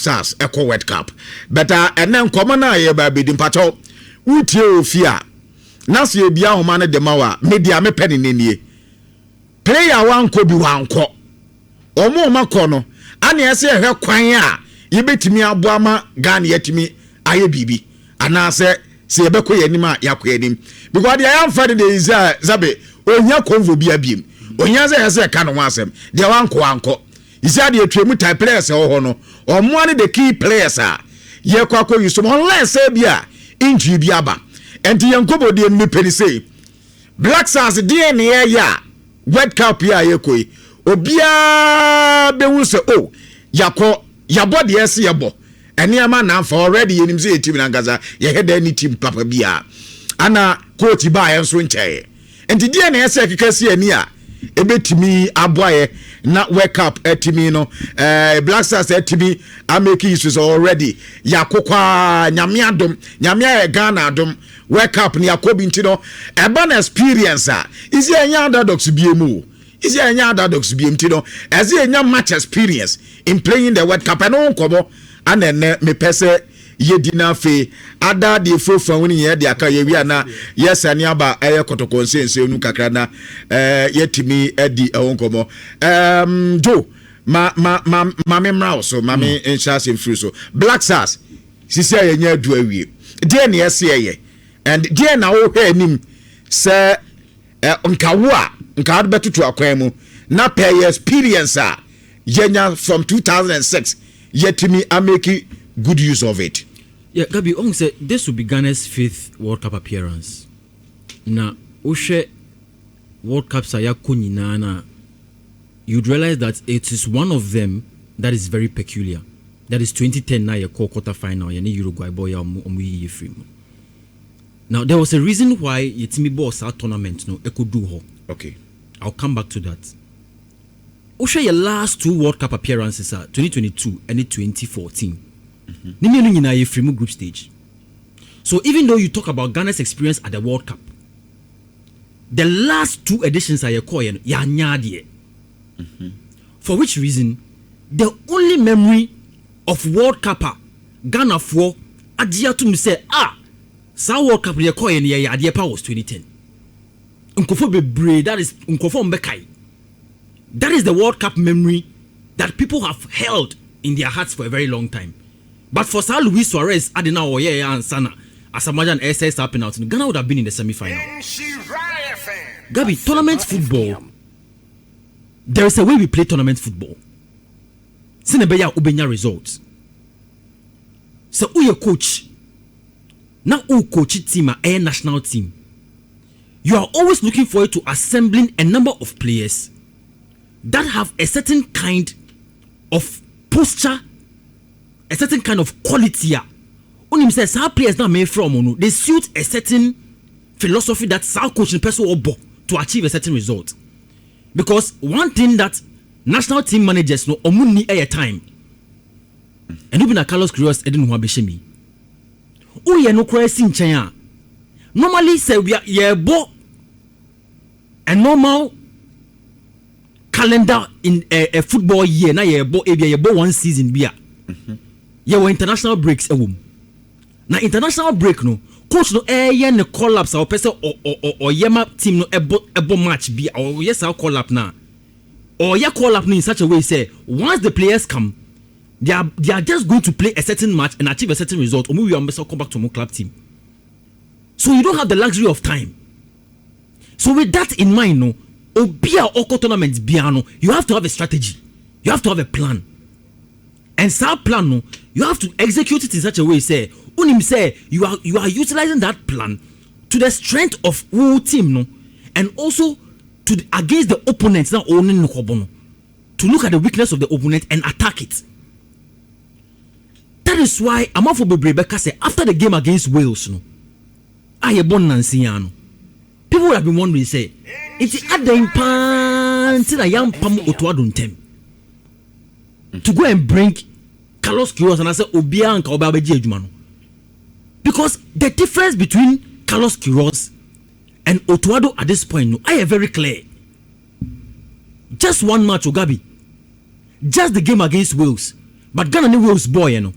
Stars Echo World Cup. But and then common aye ba be dimpacho. Utie ofia. Nasi ebia homane de mawa media me penny nenie. Player wan ko bi wan ko. Omo makọ no. Ani ese ehwe kwan a yebetimi aboama Ghana yetimi aye bibi. Ana se yebekọ yanima yakọ yanim. Because the am fed the is zabe onya konvo bia biem. Onya se ka no asem. De wan ko anko. Isa de atwemu type players e ho no. Omo ani the key players a ye kwakọ use unless say bia injury bi aba. Enti yankobo de mi peni say Black Stars DNA ya World Cup ya yekoi obia be wu se oh yakọ yabo de ese yabo ene ama na for already yenim say team na ngaza ye head any team papa bia ana coach ba ya nso ncheye enti DNA ese kekasi ani a ebetimi aboaye na World Cup etimi no Black Stars etimi ameki issues already yakokwa nyamia Ghana adom World Cup ni yakobi ntino eba na experience a isi enya underdogs biemu isi enya underdogs biem ntino ezi enya match experience in playing the World Cup eno nkomo anene me pese yedina fe ada de fofan woni ye de aka ye wi na yes ani aba eye kotokonsense onu kakra na yetimi edi nkomo do ma memra so ma me insurance free so Black Stars sisi anya adu awie de na yesi ye and de na wo hwe anim se nkawo a nkawo betutu akwan mu na pay experience a yenya from 2006 yetimi ameki good use of it. Yeah, Gabi, on said this will be Ghana's 5th World Cup appearance. Now, Oshe World Cups are nana. You'd realize that it is one of them that is very peculiar. That is 2010 now, your quarter final, yani Uruguay boy Now, there was a reason why Yetimi Boss our tournament no could do ho. Okay. I'll come back to that. Oshe your last 2 World Cup appearances are 2022 and 2014. Mm-hmm. Group stage. So even though you talk about Ghana's experience at the World Cup, the last 2 editions are mm-hmm. For which reason, the only memory of World Cup Ghana for adia to me say sa World Cup was 2010. That is the World Cup memory that people have held in their hearts for a very long time. But for Sir Luis Suarez, Adina Oye and Sana, as a Majan SS happened out, Ghana would have been in the semi-final. Gabi, tournament football. There is a way we play tournament football. Sinebeya ubenya results. So uye coach. Now u coach team a national team. You are always looking forward to assembling a number of players that have a certain kind of posture, a certain kind of quality. Unim says our players now made from they suit a certain philosophy that our coaching person will to achieve a certain result. Because one thing that national team managers know omuni a time, and even a Carlos Queiroz edin wabeshemi. Uye no crazy in China. Normally say we are bo a normal calendar in a football year. Now you bo one season beer. You were international breaks Now international break no coach no ne collapse our person or yema team no ebo match be or yes our collapse now or ya collapse in such a way say once the players come they are just going to play a certain match and achieve a certain result or we will come back to more club team. So you don't have the luxury of time. So with that in mind no obia oko tournament biano you have to have a strategy. You have to have a plan. And that plan no you have to execute it in such a way say unim say you are utilizing that plan to the strength of whole team no and also to against the opponents now owning no to look at the weakness of the opponent and attack it. That is why Amafo Rebecca say after the game against Wales no ayebon nansiano people would have been wondering say it's adem pan till a young pam otoaduntem to go and bring Carlos Queiroz and I say Obia and Kaobabeji Ejumano. Because the difference between Carlos Queiroz and Otuado at this point, no, I am very clear. Just one match, Ogabi. Just the game against Wales. But Ghana ni Wales boy, you know,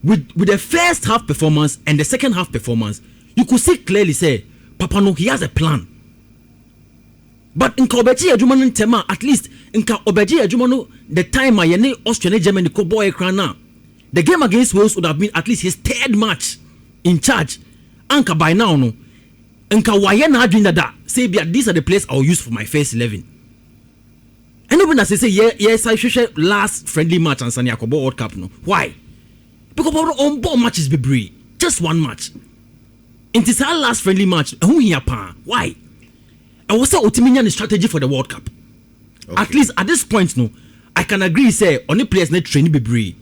with the first half performance and the second half performance, you could see clearly say, Papa no, he has a plan. But in Obeji Ejumano tema, at least in Obeji Ejumano, the time I yene Australia Germany ko boy ekrana, the game against Wales would have been at least his third match in charge. Anka by now no, Nka wayena adwin da say bia these are the players I'll use for my first 11. And even as I say yes, I should last friendly match and Sani Akobo World Cup no. Why? Because on board matches be brave. Just one match. It is our last friendly match. Who here pa? Why? I was say Otimian strategy for the World Cup. Okay. At least at this point, no, I can agree. Say only players need training be brave.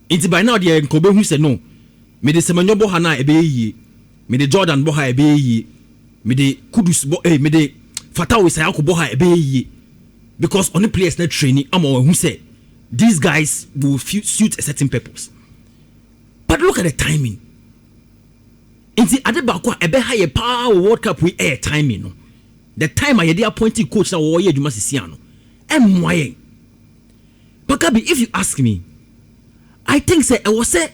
It's by now the Kobe who said no. Me the Semenyo Bohana ebe me the Jordan Boha ebe me the Kudus me the Fatawu Sayako Boha ebe because only players need training. I'm who say these guys will suit a certain purpose. But look at the timing. Inti Adebakwa ebe haye pa World Cup we air timing no. The time I had appointed coach na wo ye dwuma sisiano. Emwaye. But Gabi, if you ask me, I think say I was say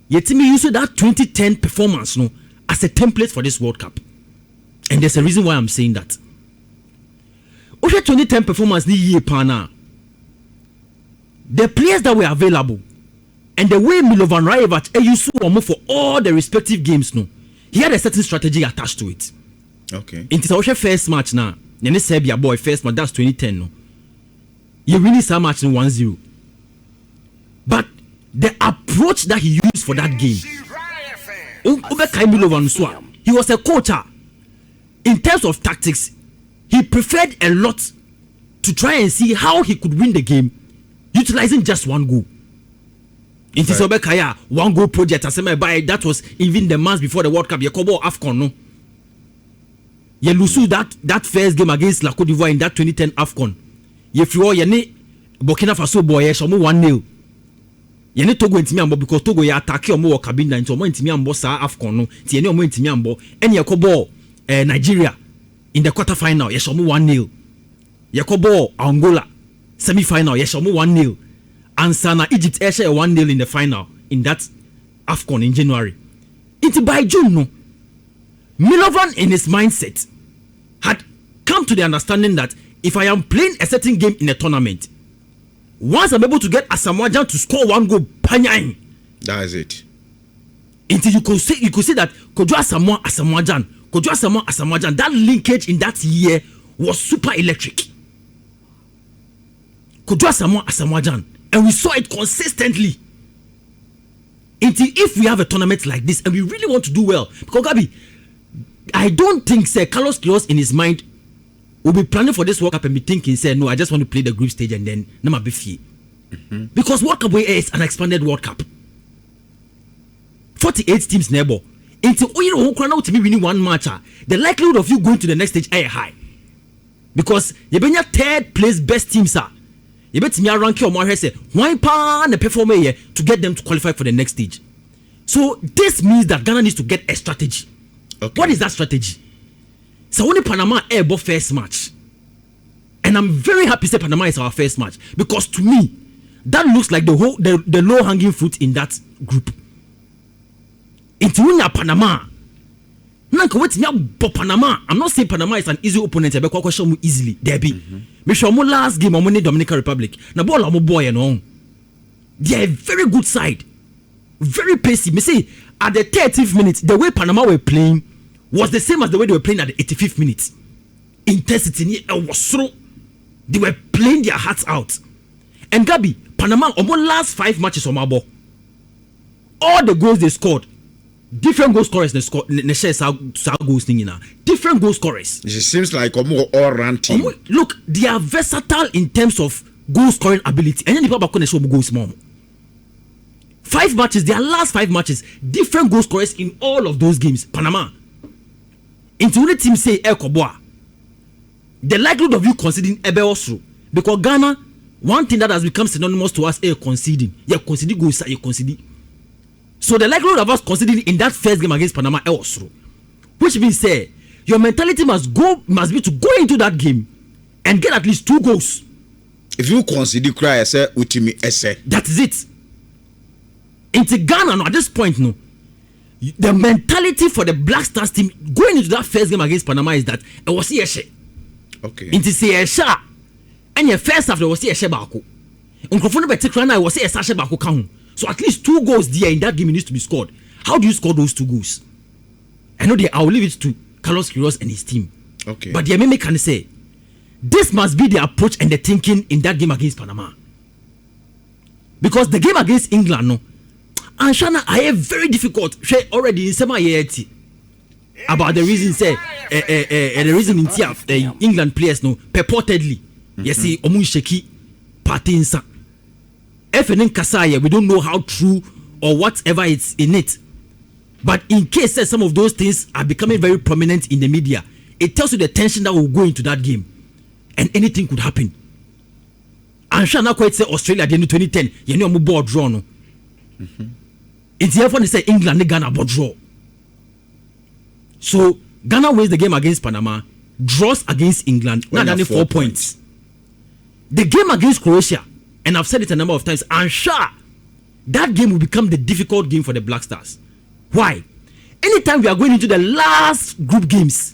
yetimi use that 2010 performance no as a template for this World Cup. And there's a reason why I'm saying that. Over 2010 performance ni year pana. The players that were available and the way Milovan Rajevac used to for all the respective games no, he had a certain strategy attached to it. Okay. In the first match now, Nene Serbia boy first match that's 2010 no. You really saw match in 1-0. But the approach that he used for that game, he was a coach. In terms of tactics, he preferred a lot to try and see how he could win the game, utilizing just one goal. In Tisobekaya, one goal project, that was even the months before the World Cup. Yakobo AFCON, no? You lose that first game against La Côte d'Ivoire in that 2010 AFCON. You feel you Burkina Faso boy, you 1-0. You need Togo intimi ambo because Togo ya attack your more cabin into more intimi ambo sa AFCON no. Ti any more intimi ambo. And Yakobo Nigeria in the quarter final, you 1-0. Yakobo Angola semi final, you 1-0. And Sana Egypt air 1-0 in the final in that AFCON in January. It's by June no. Milovan in his mindset had come to the understanding that if I am playing a certain game in a tournament, once I'm able to get Asamoah to score one goal, panyain. That is it. Until you could say that Kojo Asamoah, that linkage in that year was super electric. Kojo Asamoah, and we saw it consistently. Until if we have a tournament like this and we really want to do well, because Gabi, I don't think Sir Carlos Queiroz in his mind will be planning for this World Cup and be thinking, say, no, I just want to play the group stage and then Nama be free. Because World Cup is an expanded World Cup. 48 teams neighbor. Until you know to be winning one match, the likelihood of you going to the next stage is high. Because you been your third place best team, sir. You bet me rank your more say why pan the performer here to get them to qualify for the next stage. So this means that Ghana needs to get a strategy. Okay. What is that strategy? So only Panama airball first match, and I'm very happy to say Panama is our first match because to me that looks like the low hanging fruit in that group. Into winning Panama, Panama. I'm not saying Panama is an easy opponent. I be question easily. There be. Me sure mo last game I'm Dominican Republic. Na ball am boy and on. They are a very good side, very pacey. Me say at the 30th minute, the way Panama were playing was the same as the way they were playing at the 85th minute. Intensity was so. They were playing their hearts out. And Gabi, Panama almost last 5 matches on my ball. All the goals they scored, different goal scorers they scored. Different goal scorers. It seems like a more all-round team. Look, they are versatile in terms of goal scoring ability. And then the people show goals more. 5 matches, their last 5 matches, different goal scorers in all of those games. Panama. Into the team say El Koboa. The likelihood of you conceding Ebe Osro. Because Ghana, one thing that has become synonymous to us is conceding. You concede goals, you concede. So the likelihood of us conceding in that first game against Panama is Osro. Which means say your mentality must be to go into that game and get at least 2 goals. If you concede cry, say Utimi esse. That is it. Into Ghana no, at this point no, the mentality for the Black Stars team going into that first game against Panama is that it was yeshe. Okay. Into say yesha, and your first half there was yeshe bako. Uncrophone particular now was yeshe bako count. So at least 2 goals there in that game needs to be scored. How do you score those 2 goals? I know I'll leave it to Carlos Queiroz and his team. Okay. But the MMA can say this must be the approach and the thinking in that game against Panama. Because the game against England no. And Shana, I have very difficult. She already in sema yeti about the reason say the reason in England players no purportedly you see omun sheki patinsa. FNN Kasaya, we don't know how true or whatever it's in it. But in case that some of those things are becoming very prominent in the media, it tells you the tension that will go into that game, and anything could happen. And Shana quite say Australia at the end of 2010, you know I'm board draw no. It's here for say England Ghana board draw. So Ghana wins the game against Panama, draws against England, not only 4 points. The game against Croatia, and I've said it a number of times, and sure, that game will become the difficult game for the Black Stars. Why? Anytime we are going into the last group games,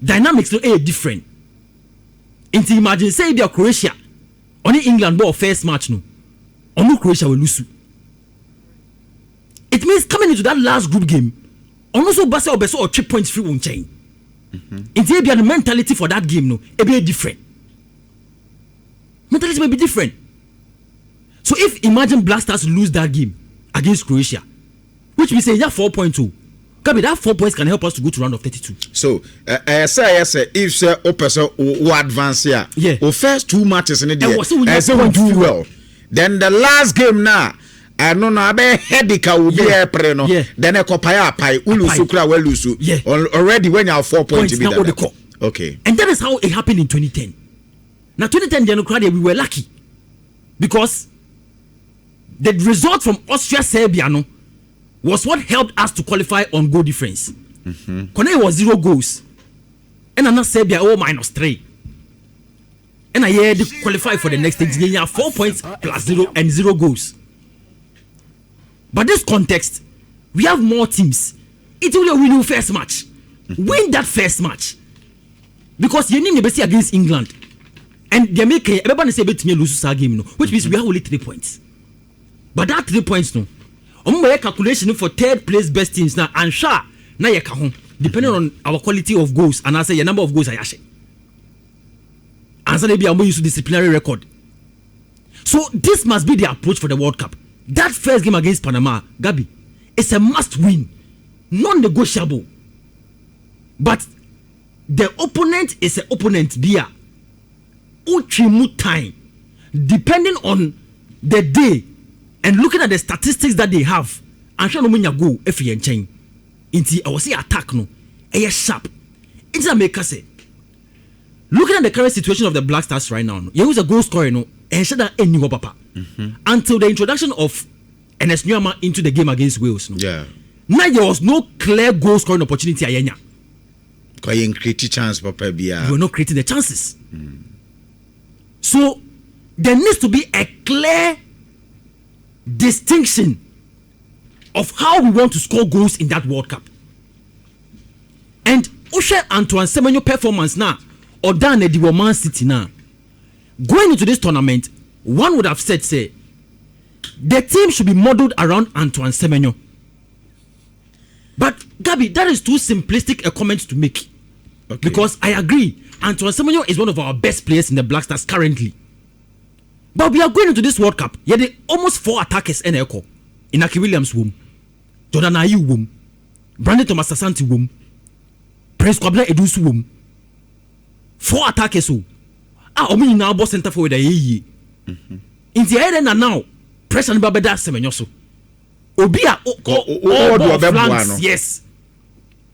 dynamics are different. Into imagine say they are Croatia, only England ball first match no, only Croatia will lose. It means coming into that last group game, also Basa or Beso or 3 points free on chain. Into the mentality for that game no, it be different. Mentality may be different. So if imagine Black Stars lose that game against Croatia, which we say yeah 4.2, that 4 points can help us to go to round of 32. So say if o person who advance here, yeah, o first 2 matches in the day, we do well. Then the last game now, I don't know abe headika will be a pre no. Then a kopaya pai ulusu kura welusu. Yeah. Already when you have 4 points to be there. Okay. And that is how it happened in 2010. Now 2010 Democratia we were lucky because the result from Austria Serbia no was what helped us to qualify on goal difference. Kone was 0 goals. And another Serbia -3. And I had to qualify for the next stage. You have 4 points plus 0 and 0 goals. But this context, we have more teams. It will win your first match. Win that first match. Because you need to against England. And they make everybody say bet me lose that game, no, which means we have only 3 points. But that 3 points, no. Calculation for 3rd place best teams now and sure now you can depending on our quality of goals and I say your number of goals I actually. And so they be able to use disciplinary record. So this must be the approach for the World Cup. That first game against Panama, Gabi, it's a must win, non-negotiable. But the opponent is an opponent via uchimu time, depending on the day and looking at the statistics that they have. And sure no mean go if you chain. Inti I was see attack no, sharp. It's a make say. Looking at the current situation of the Black Stars right now, you use a goal scorer no, and shut that any papa. Until the introduction of Nhyira into the game against Wales. No? Yeah. Now there was no clear goal scoring opportunity. Because you create chance, papa. You were not creating the chances. So there needs to be a clear distinction of how we want to score goals in that World Cup. And Ushe Antoine Semenyo performance now, or Dan Ediwo Man City now, going into this tournament, one would have said, say, the team should be modeled around Antoine Semenyo. But Gabi, that is too simplistic a comment to make. Okay. Because I agree, Antoine Semenyo is one of our best players in the Black Stars currently. But we are going into this World Cup. Yeah, they almost 4 attackers in Echo. Inaki Williams womb, Jordan Ayew womb, Brandon Thomas Asante womb, Prince Kwabena Edusu womb. 4 attackers who. Omi now boss center forward ye. In the area now, pressure and Babeda Semenyo so. Obia all flanks. Yes.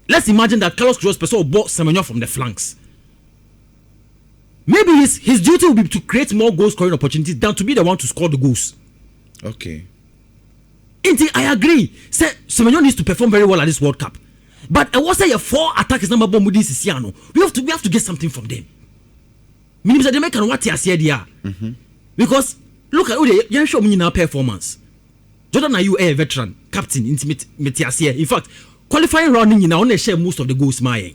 Let's imagine that Carlos Queiroz person bought Semenyo from the flanks. Maybe his duty will be to create more goal scoring opportunities than to be the one to score the goals. Okay. Indeed, I agree. Say Semenyo needs to perform very well at this World Cup. But I was say a 4 attackers number bomb with this Siano. We have to get something from them. Meaning that they make what they said here. Because look at the young show me now performance. Jordan Ayew a veteran captain intimate Metiasia. In fact, qualifying round in now share most of the goals my.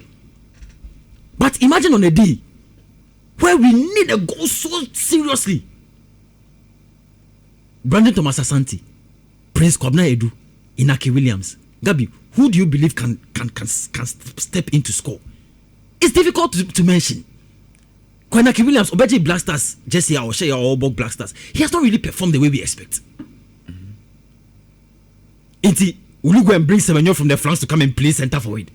But imagine on a day where we need a goal so seriously. Brandon Thomas Asante, Prince Kwabena Edu, Inaki Williams. Gabi, who do you believe can step in to score? It's difficult to mention. Inaki Williams, Obeji Black Stars, Jesse or Shea or Obok Black Stars, he has not really performed the way we expect. Inti, will you go and bring Semenyo from the flanks to come and play centre forward?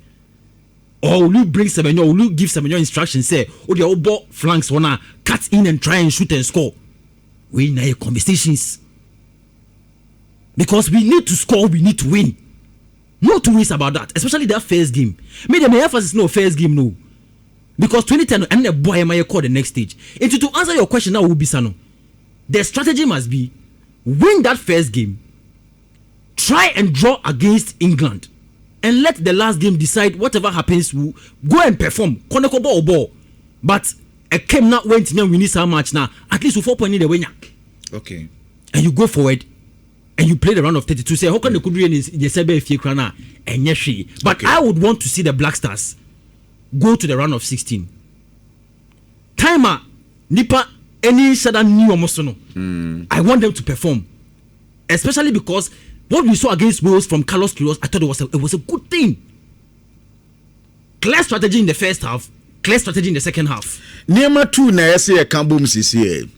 Or will you bring Semenyo, will you give Semenyo instructions, say, oh, the Obok flanks wanna cut in and try and shoot and score? We need conversations. Because we need to score, we need to win. No two ways about that, especially that first game. Maybe the emphasis no first game, no. Because 2010 and the boy am I call the next stage. And to answer your question now will be Sano. The strategy must be win that first game, try and draw against England, and let the last game decide whatever happens. We'll go and perform. Koneko ball. But a came not went in we need so much now. At least we 4 points in the winner. Okay. And you go forward and you play the round of 32. Say how can the Kudri in the Sebe if you crana and yeshi. But okay. I would want to see the Black Stars go to the round of 16. Timer Nipa any sudden new Omosono. I want them to perform. Especially because what we saw against Wales from Carlos Queiroz, I thought it was a good thing. Clear strategy in the first half, clear strategy in the second half. Number 2 na say Kambum CCA.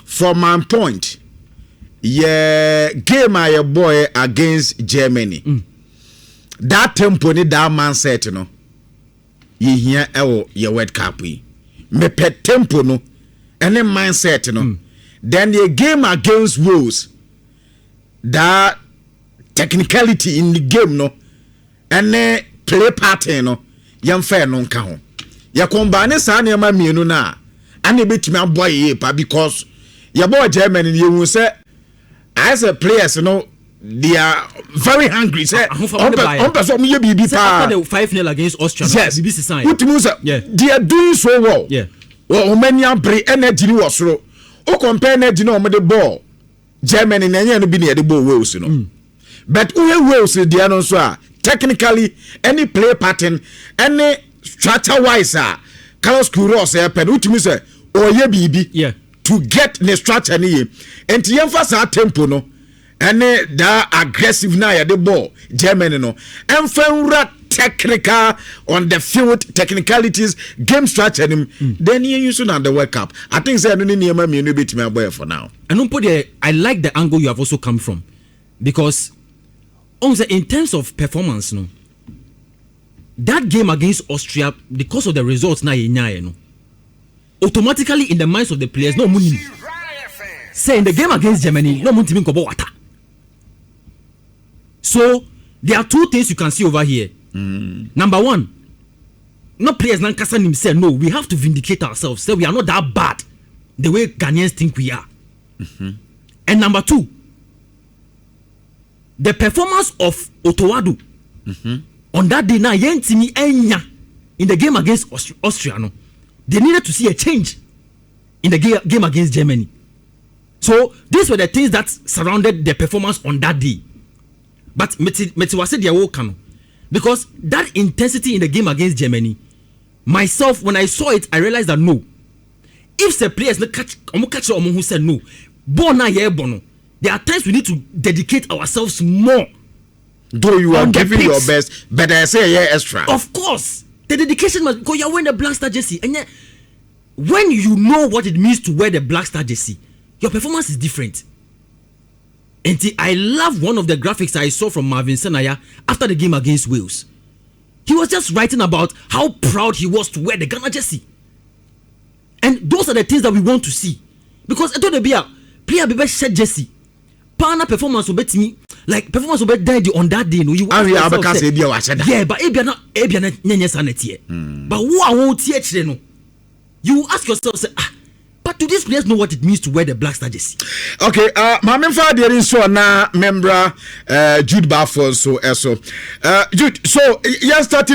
From my point, yeah, game I boy against Germany. That tempo ni that mindset no. Ye here your World Cup we. Me pet tempo no. Any mindset no. Then the game against Wales, that technicality in the game no, and play pattern no, yam fair no nka. Ya combine sa na ma mienu na, ane betimi aboy ye pa because ya boy Germany you say as a players no they are very hungry say on person me bibi pa 5-0 against Austria. Yes, they are doing so well. Yeah. Well, many bring energy ni wasoro. O compare energy no the ball. Germany na nya no bi na the ball Wales no. But Wales they no so technically any play pattern any structure wise Carlos Queiroz pen utimi say oye bibi to get the structure ni and yemfa tempo no and that aggressive na the ball Germany no enfenra technical on the field technicalities game structure then you use on the World Cup. I think say no need me no bit me boy for now. And I like the angle you have also come from because in terms of performance no that game against Austria because of the results na no automatically in the minds of the players no money say in the game against Germany no money ko water. So there are two things you can see over here. Number one, no players nan kasa nim say no, we have to vindicate ourselves. Say we are not that bad the way Ghanaians think we are. And number two, the performance of Otowadu on that day now yentimi enya in the game against Austria no, they needed to see a change in the game against Germany. So these were the things that surrounded the performance on that day. But meti wase dia wo kano because that intensity in the game against Germany, myself when I saw it I realized that no, if the players no catch who said no bona ye bono, there are times we need to dedicate ourselves more. Though you are giving your best, but I say yeah extra. Of course, the dedication must because you're wearing the Black Star jersey, and yet when you know what it means to wear the Black Star jersey, your performance is different. And I love one of the graphics I saw from Marvin Senaya after the game against Wales. He was just writing about how proud he was to wear the Ghana jersey. And those are the things that we want to see. Because I thought be a player be shirt jersey. Pana performance will bet me like performance will bet dead on that day. No, you yeah, but but who I won't teach no. You ask yourself, say, but do these players know what it means to wear the Black Star jersey? Okay, my member there is so na member Jude Baffo so Jude. So you started